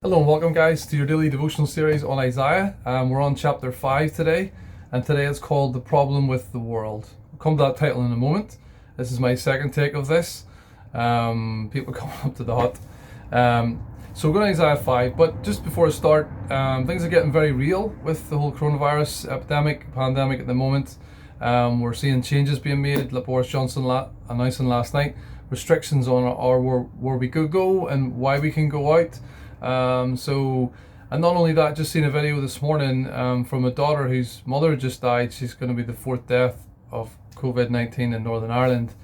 Hello and welcome guys to your daily devotional series on Isaiah. We're on chapter 5 today, and today it's called The Problem with the World. We'll come to that title in a moment. This is my second take of this. People coming up to the hut. So we're going to Isaiah 5, but just before I start, things are getting very real with the whole coronavirus pandemic at the moment. We're seeing changes being made, like Boris Johnson announcing last night, restrictions on where we could go and why we can go out. And not only that, just seen a video this morning from a daughter whose mother just died. She's going to be the fourth death of COVID-19 in Northern Ireland,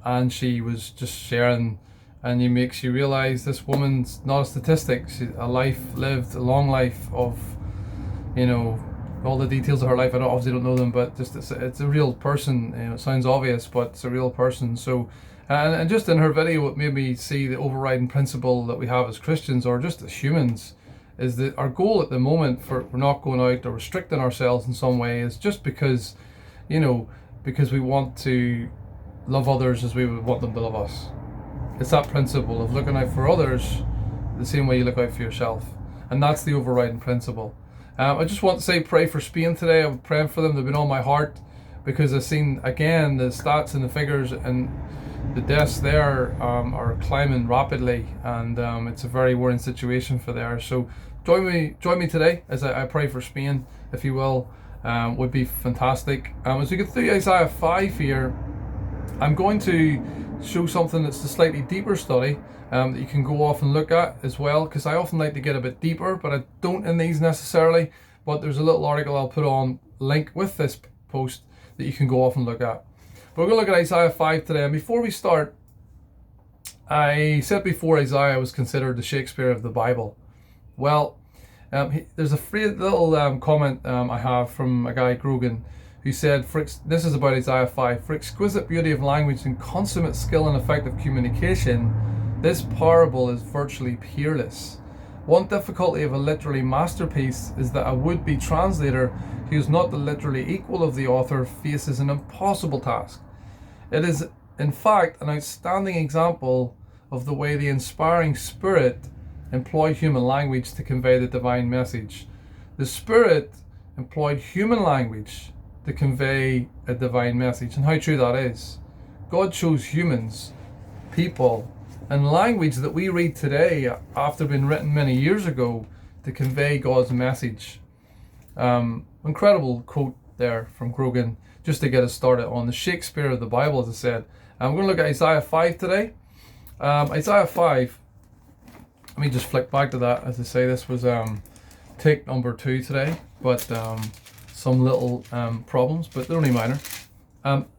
and she was just sharing, and it makes you realize this woman's not a statistic. She's a life lived, a long life of, all the details of her life. I obviously don't know them, but just it's a real person. It sounds obvious, but it's a real person. So. And just in her video, it made me see the overriding principle that we have as Christians, or just as humans, is that our goal at the moment for not going out or restricting ourselves in some way is just because we want to love others as we would want them to love us. It's that principle of looking out for others the same way you look out for yourself. And that's the overriding principle. I just want to say, pray for Spain today. I'm praying for them. They've been on my heart because I've seen, again, the stats and the figures, and the deaths there are climbing rapidly, and it's a very worrying situation for there. So join me today as I pray for Spain, if you will. Would be fantastic. As we get through Isaiah 5 here, I'm going to show something that's a slightly deeper study that you can go off and look at as well, because I often like to get a bit deeper, but I don't in these necessarily. But there's a little article I'll put on link with this post that you can go off and look at. We're going to look at Isaiah 5 today, and before we start, I said before Isaiah was considered the Shakespeare of the Bible. Well, there's a little comment I have from a guy, Grogan, who said, this is about Isaiah 5, for exquisite beauty of language and consummate skill and effective communication, this parable is virtually peerless. One difficulty of a literary masterpiece is that a would-be translator who is not the literary equal of the author faces an impossible task. It is, in fact, an outstanding example of the way the inspiring Spirit employed human language to convey the divine message. The Spirit employed human language to convey a divine message, and how true that is. God chose humans, people, and language that we read today after being written many years ago to convey God's message. Incredible quote there from Grogan, just to get us started on the Shakespeare of the Bible, as I said. I'm going to look at Isaiah 5 today. Isaiah 5, let me just flick back to that. As I say, this was take number 2 today, but some little problems, but they're only minor.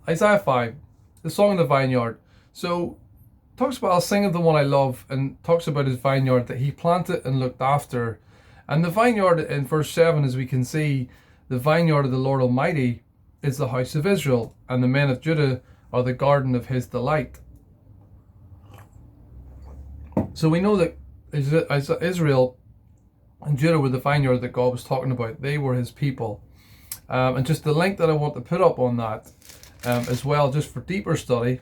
Isaiah 5, the Song of the Vineyard. So, talks about, I'll sing of the one I love, and talks about his vineyard that he planted and looked after. And the vineyard in verse 7, as we can see, the vineyard of the Lord Almighty is the house of Israel, and the men of Judah are the garden of his delight. So we know that Israel and Judah were the vineyard that God was talking about. They were his people. And just the link that I want to put up on that as well, just for deeper study,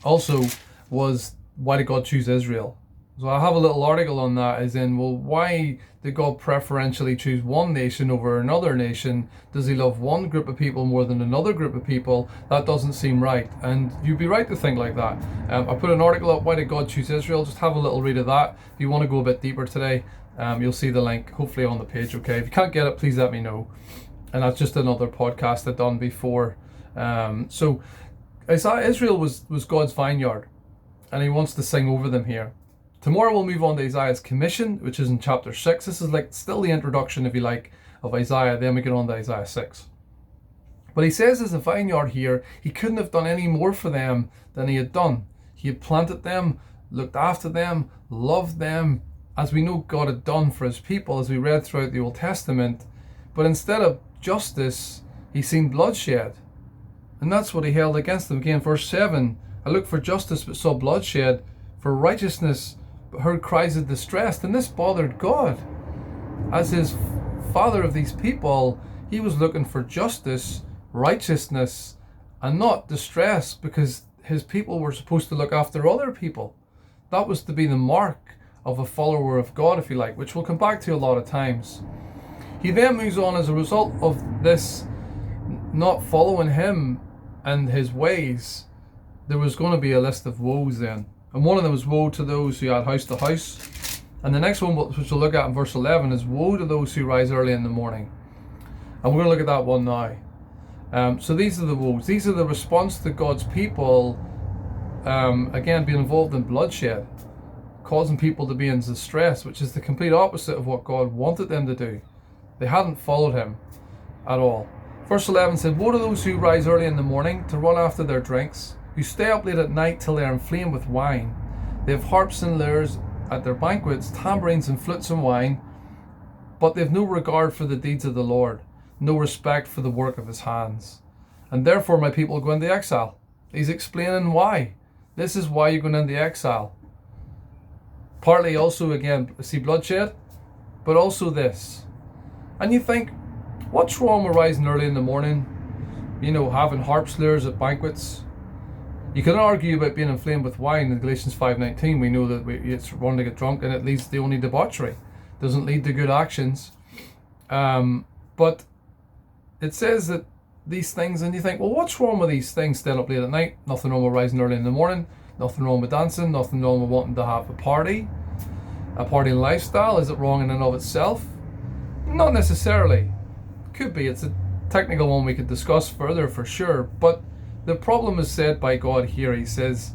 also was, why did God choose Israel? So I have a little article on that, as in, well, why did God preferentially choose one nation over another nation? Does he love one group of people more than another group of people? That doesn't seem right. And you'd be right to think like that. I put an article up, why did God choose Israel? Just have a little read of that. If you want to go a bit deeper today, you'll see the link hopefully on the page, okay? If you can't get it, please let me know. And that's just another podcast I've done before. So Israel was God's vineyard, and he wants to sing over them here. Tomorrow we'll move on to Isaiah's commission, which is in chapter 6. This is like still the introduction, if you like, of Isaiah. Then we get on to Isaiah 6. But he says as a vineyard here, he couldn't have done any more for them than he had done. He had planted them, looked after them, loved them, as we know God had done for his people, as we read throughout the Old Testament. But instead of justice, he's seen bloodshed. And that's what he held against them. Again, verse 7, I looked for justice but saw bloodshed, for righteousness but heard cries of distress. And this bothered God. As his father of these people, he was looking for justice, righteousness, and not distress, because his people were supposed to look after other people. That was to be the mark of a follower of God, if you like, which we'll come back to a lot of times. He then moves on, as a result of this not following him and his ways, there was going to be a list of woes then. And one of them was woe to those who had house to house. And the next one, which we'll look at in verse 11, is woe to those who rise early in the morning. And we're going to look at that one now. So these are the woes. These are the response to God's people, again, being involved in bloodshed, causing people to be in distress, which is the complete opposite of what God wanted them to do. They hadn't followed him at all. Verse 11 said, woe to those who rise early in the morning to run after their drinks, who stay up late at night till they are inflamed with wine. They have harps and lyres at their banquets, tambourines and flutes and wine, but they have no regard for the deeds of the Lord, no respect for the work of his hands. And therefore my people go into exile. He's explaining why. This is why you're going into exile. Partly also, again, see bloodshed, but also this. And you think, what's wrong with rising early in the morning? You know, having harps, lyres at banquets. You can argue about being inflamed with wine. In Galatians 5:19, we know that it's wrong to get drunk and it leads to only debauchery. It doesn't lead to good actions. But it says that these things, and you think, well, what's wrong with these things? Staying up late at night, nothing wrong with rising early in the morning, nothing wrong with dancing, nothing wrong with wanting to have a party lifestyle. Is it wrong in and of itself? Not necessarily. Could be. It's a technical one we could discuss further for sure, but the problem is said by God here. He says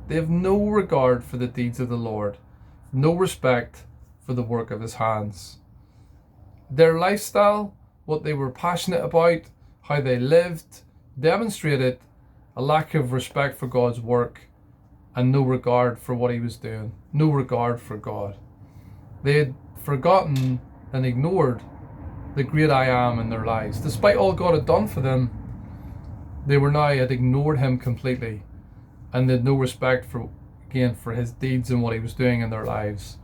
they have no regard for the deeds of the Lord, no respect for the work of his hands. Their lifestyle, what they were passionate about, how they lived, demonstrated a lack of respect for God's work and no regard for what he was doing, no regard for God. They had forgotten and ignored the great I am in their lives. Despite all God had done for them, they had ignored him completely, and they had no respect for his deeds and what he was doing in their lives.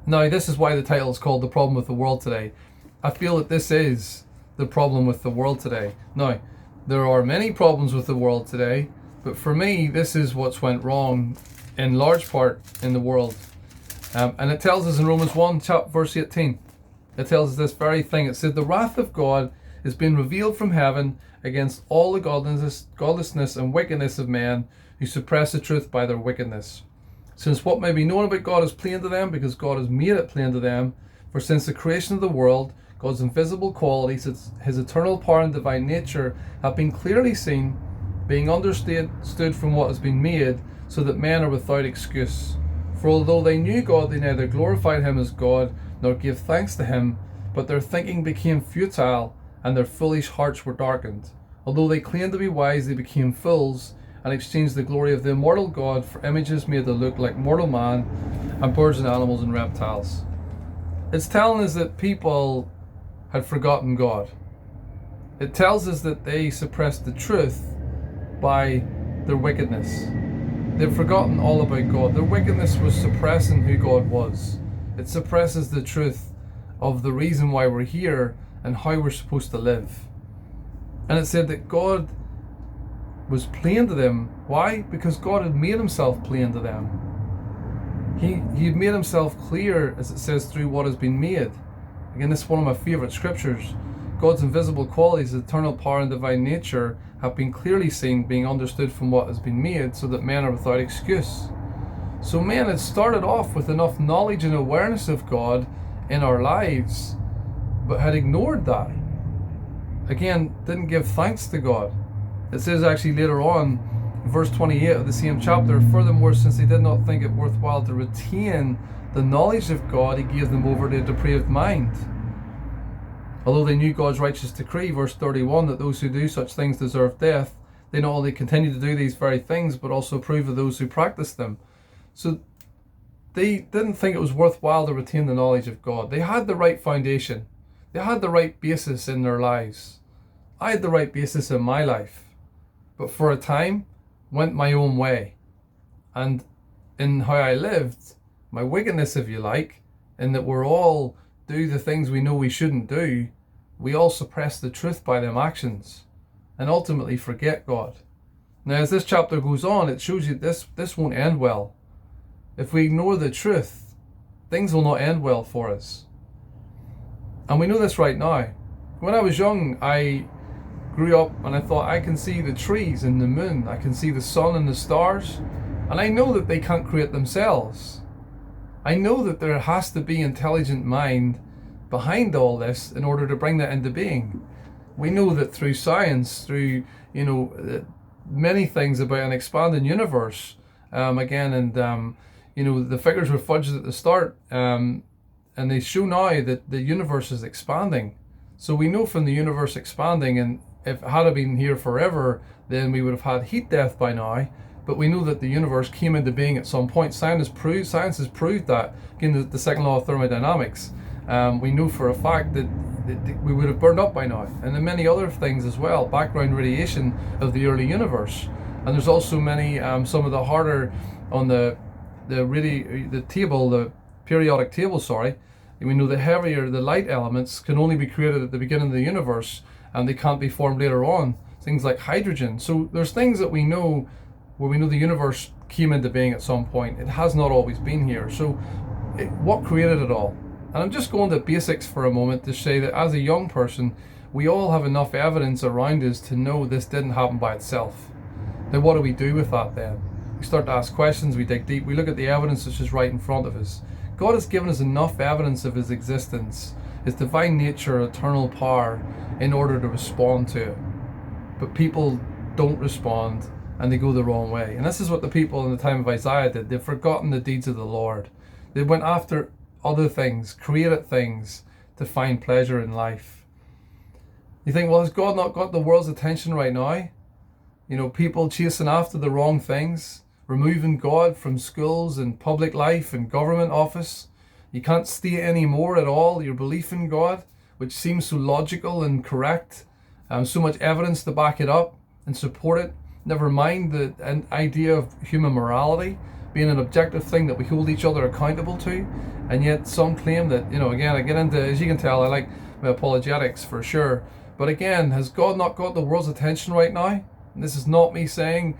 Now, this is why the title is called The Problem with the World Today. I feel that this is the problem with the world today. Now, there are many problems with the world today, but for me, this is what's went wrong in large part in the world. And it tells us in Romans 1, verse 18, it tells us this very thing. It said, the wrath of God is being revealed from heaven against all the godlessness and wickedness of men who suppress the truth by their wickedness. Since what may be known about God is plain to them, because God has made it plain to them. For since the creation of the world, God's invisible qualities, his eternal power and divine nature, have been clearly seen, being understood from what has been made, so that men are without excuse. For although they knew God, they neither glorified him as God, nor gave thanks to him, but their thinking became futile, and their foolish hearts were darkened. Although they claimed to be wise, they became fools, and exchanged the glory of the immortal God for images made to look like mortal man, and birds and animals and reptiles. It's telling us that people had forgotten God. It tells us that they suppressed the truth by their wickedness. They've forgotten all about God. Their wickedness was suppressing who God was. It suppresses the truth of the reason why we're here and how we're supposed to live. And it said that God was plain to them. Why? Because God had made himself plain to them. He had made himself clear, as it says, through what has been made. Again, this is one of my favourite scriptures. God's invisible qualities, eternal power and divine nature, have been clearly seen, being understood from what has been made, so that men are without excuse. So men had started off with enough knowledge and awareness of God in our lives, but had ignored that. Again, didn't give thanks to God. It says actually later on, verse 28 of the same chapter, furthermore, since they did not think it worthwhile to retain the knowledge of God, he gave them over to a depraved mind. Although they knew God's righteous decree, verse 31, that those who do such things deserve death, they not only continue to do these very things, but also approve of those who practice them. So they didn't think it was worthwhile to retain the knowledge of God. They had the right foundation. They had the right basis in their lives. I had the right basis in my life, but for a time went my own way. And in how I lived, my wickedness, if you like, in that we're all do the things we know we shouldn't do, we all suppress the truth by them actions and ultimately forget God. Now, as this chapter goes on, it shows you this won't end well. if we ignore the truth, things will not end well for us. And we know this right now. When I was young, I grew up and I thought, I can see the trees and the moon, I can see the sun and the stars, and I know that they can't create themselves. I know that there has to be intelligent mind behind all this in order to bring that into being. We know that through science, through many things about an expanding universe, the figures were fudged at the start, and they show now that the universe is expanding. So we know from the universe expanding, and if it had been here forever, then we would have had heat death by now. But we know that the universe came into being at some point. Science has proved that. Again, the second law of thermodynamics. We know for a fact that we would have burned up by now, and then many other things as well. Background radiation of the early universe, and there's also many some of the harder on the periodic table. Sorry, we know the heavier the light elements can only be created at the beginning of the universe, and they can't be formed later on. Things like hydrogen. So there's things that we know where we know the universe came into being at some point. It has not always been here. So what created it all? And I'm just going to basics for a moment to say that as a young person, we all have enough evidence around us to know this didn't happen by itself. Now what do we do with that then? We start to ask questions, we dig deep, we look at the evidence that's just right in front of us. God has given us enough evidence of his existence, his divine nature, eternal power, in order to respond to it. But people don't respond, and they go the wrong way. And this is what the people in the time of Isaiah did. They've forgotten the deeds of the Lord. They went after other things, created things to find pleasure in life. You think, well, has God not got the world's attention right now? People chasing after the wrong things, removing God from schools and public life and government office. You can't state anymore at all your belief in God, which seems so logical and correct. So much evidence to back it up and support it. Never mind an idea of human morality being an objective thing that we hold each other accountable to. And yet some claim that, again, I get into, as you can tell, I like my apologetics for sure. But again, has God not got the world's attention right now? And this is not me saying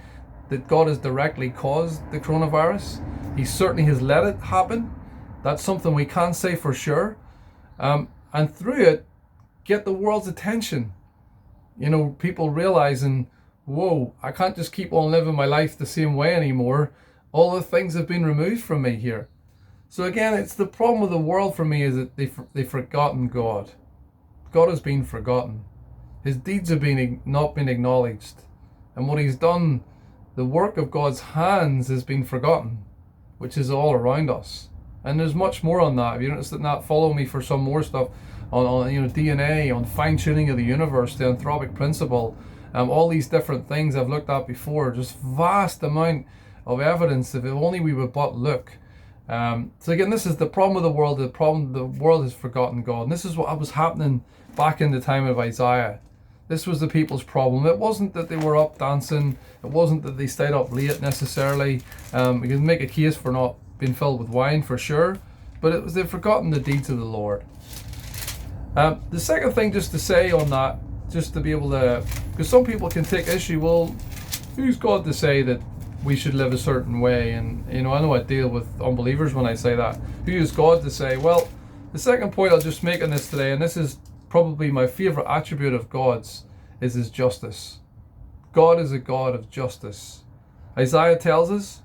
that God has directly caused the coronavirus. He certainly has let it happen. That's something we can say for sure. And through it, get the world's attention. People realizing, whoa, I can't just keep on living my life the same way anymore. All the things have been removed from me here. So again, it's the problem with the world for me is that they've forgotten God. God has been forgotten. His deeds have not been acknowledged. And what he's done, the work of God's hands has been forgotten, which is all around us. And there's much more on that. If you're interested in that, follow me for some more stuff on DNA, on fine-tuning of the universe, the anthropic principle, all these different things I've looked at before. Just vast amount of evidence, if only we would but look. So again, this is the problem with the world. The world has forgotten God. And this is what was happening back in the time of Isaiah. This was the people's problem. It wasn't that they were up dancing. It wasn't that they stayed up late necessarily. We can make a case for not being filled with wine for sure. But it was they've forgotten the deeds of the Lord. The second thing just to say on that, just to be able to, because some people can take issue, well, who's God to say that we should live a certain way? And I know I deal with unbelievers when I say that. Who is God to say? Well, the second point I'll just make on this today, and this is probably my favorite attribute of God's, is his justice. God is a God of justice. Isaiah tells us,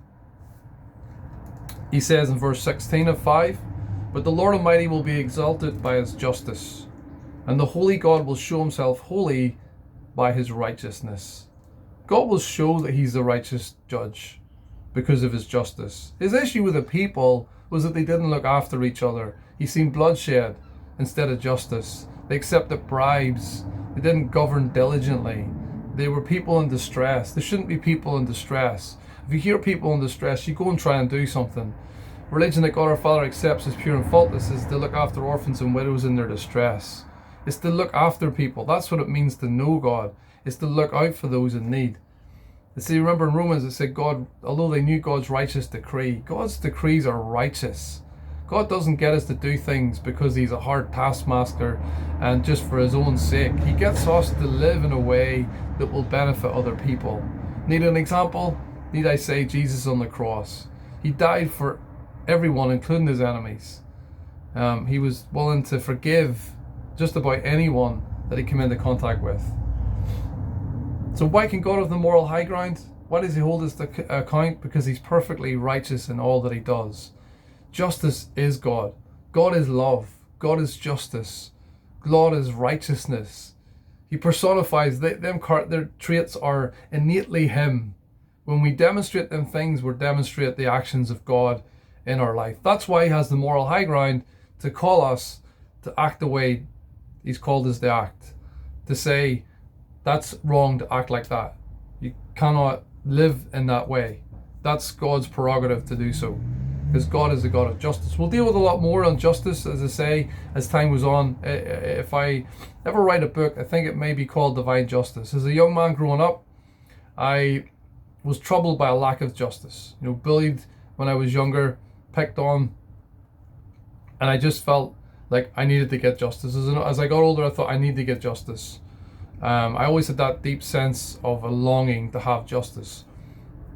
he says in verse 16 of 5, "But the Lord Almighty will be exalted by his justice, and the holy God will show himself holy by his righteousness." God will show that he's the righteous judge because of his justice. His issue with the people was that they didn't look after each other. He seen bloodshed instead of justice. They accepted bribes. They didn't govern diligently. They were people in distress. There shouldn't be people in distress. If you hear people in distress, you go and try and do something. Religion that God our Father accepts as pure and faultless is to look after orphans and widows in their distress. It's to look after people. That's what it means to know God. It's to look out for those in need. You see, remember in Romans it said God, although they knew God's righteous decree, God's decrees are righteous. God doesn't get us to do things because he's a hard taskmaster and just for his own sake. He gets us to live in a way that will benefit other people. Need an example? Need I say Jesus on the cross? He died for everyone, including his enemies. He was willing to forgive just about anyone that he came into contact with. So why can God have the moral high ground? Why does he hold us to account? Because he's perfectly righteous in all that he does. Justice is God. God is love. God is justice. God is righteousness. He personifies their traits are innately him. When we demonstrate them things, we demonstrate the actions of God in our life. That's why he has the moral high ground to call us to act the way he's called us to act. To say, that's wrong to act like that. You cannot live in that way. That's God's prerogative to do so, because God is the God of justice. We'll deal with a lot more on justice, as I say, as time goes on. If I ever write a book, I think it may be called Divine Justice. As a young man growing up, I was troubled by a lack of justice. Bullied when I was younger, picked on, and I just felt like I needed to get justice. As I got older, I thought I need to get justice. I always had that deep sense of a longing to have justice.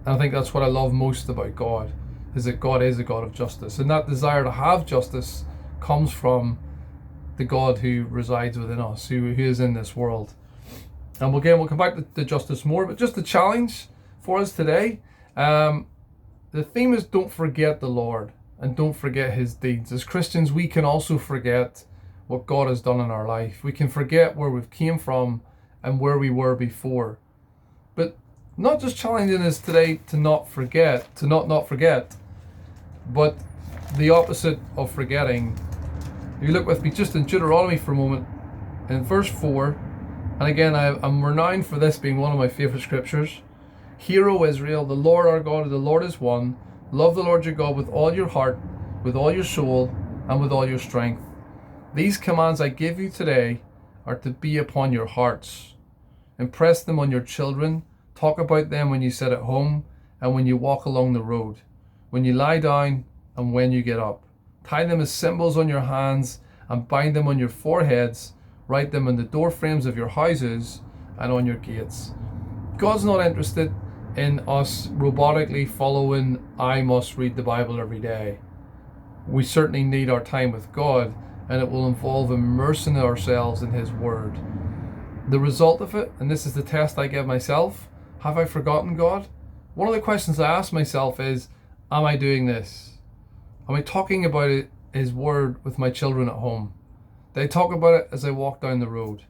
And I think that's what I love most about God, is that God is a God of justice. And that desire to have justice comes from the God who resides within us, who is in this world. And we'll come back to justice more, but just a challenge for us today. The theme is don't forget the Lord and don't forget his deeds. As Christians, we can also forget what God has done in our life. We can forget where we've came from and where we were before. But not just challenging us today to not forget, but the opposite of forgetting. If you look with me just in Deuteronomy for a moment, in verse 4, and again, I'm renowned for this being one of my favorite scriptures. Hear, O Israel, the Lord our God, the Lord is one. Love the Lord your God with all your heart, with all your soul, and with all your strength. These commands I give you today are to be upon your hearts. Impress them on your children. Talk about them when you sit at home and when you walk along the road, when you lie down and when you get up. Tie them as symbols on your hands and bind them on your foreheads. Write them on the door frames of your houses and on your gates. God's not interested in us robotically following, I must read the Bible every day. We certainly need our time with God, and it will involve immersing ourselves in his word. The result of it, and this is the test I give myself, have I forgotten God? One of the questions I ask myself is, am I doing this? Am I talking about it, his word with my children at home? Do I talk about it as I walk down the road?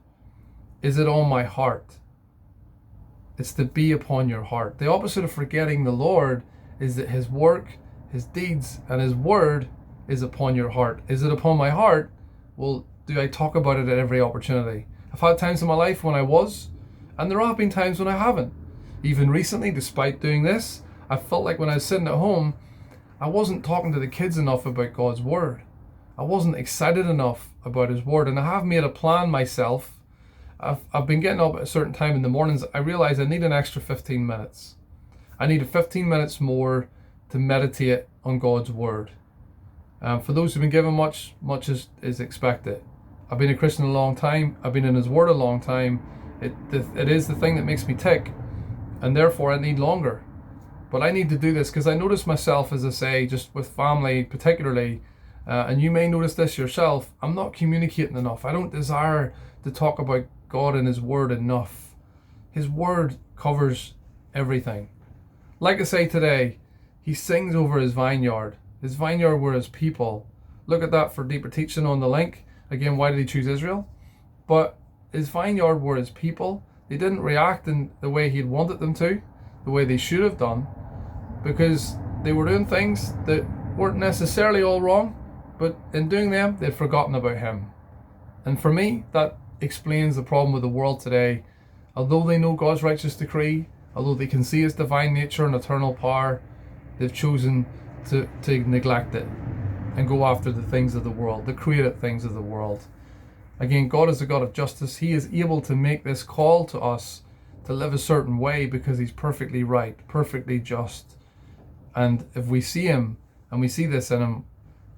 Is it on my heart? It's to be upon your heart. The opposite of forgetting the Lord is that his work, his deeds, and his word is upon your heart. Is it upon my heart? Well, do I talk about it at every opportunity? I've had times in my life when I was, and there have been times when I haven't. Even recently, despite doing this, I felt like when I was sitting at home, I wasn't talking to the kids enough about God's word. I wasn't excited enough about his word, and I have made a plan myself. I've been getting up at a certain time in the mornings. I realize I need an extra 15 minutes. I need 15 minutes more to meditate on God's word. For those who've been given much is expected. I've been a Christian a long time. I've been in his word a long time. It is the thing that makes me tick, and therefore I need longer. But I need to do this because I notice myself, as I say, just with family particularly, and you may notice this yourself, I'm not communicating enough. I don't desire to talk about God and his word enough. His word covers everything. Like I say today, he sings over his vineyard. His vineyard were his people. Look at that for deeper teaching on the link. Again, why did he choose Israel? But his vineyard were his people. They didn't react in the way he'd wanted them to, the way they should have done, because they were doing things that weren't necessarily all wrong, but in doing them, they'd forgotten about him. And for me, that explains the problem with the world today. Although they know God's righteous decree, although they can see his divine nature and eternal power, they've chosen to neglect it and go after the things of the world, the created things of the world. Again, God is a God of justice. He is able to make this call to us to live a certain way because he's perfectly right, perfectly just. And if we see him and we see this in him,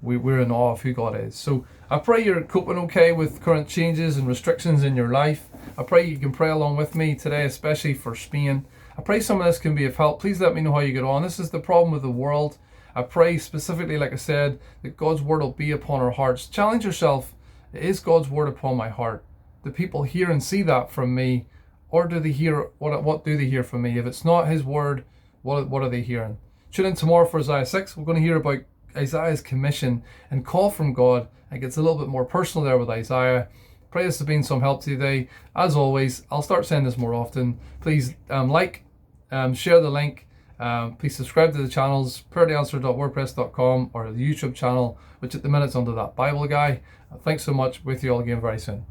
we're in awe of who God is. So I pray you're coping okay with current changes and restrictions in your life. I pray you can pray along with me today, especially for Spain. I pray some of this can be of help. Please let me know how you get on. This is the problem with the world. I pray specifically, like I said, that God's word will be upon our hearts. Challenge yourself. Is God's word upon my heart? Do people hear and see that from me? Or do they hear, what do they hear from me? If it's not his word, what are they hearing? Tune in tomorrow for Isaiah 6. We're going to hear about Isaiah's commission and call from God. It gets a little bit more personal there with Isaiah. Pray this has been some help today. As always, I'll start saying this more often. Please share the link. Please subscribe to the channels, prayertheanswer.wordpress.com, or the YouTube channel, which at the minute's under that Bible guy. Thanks so much. With you all again very soon.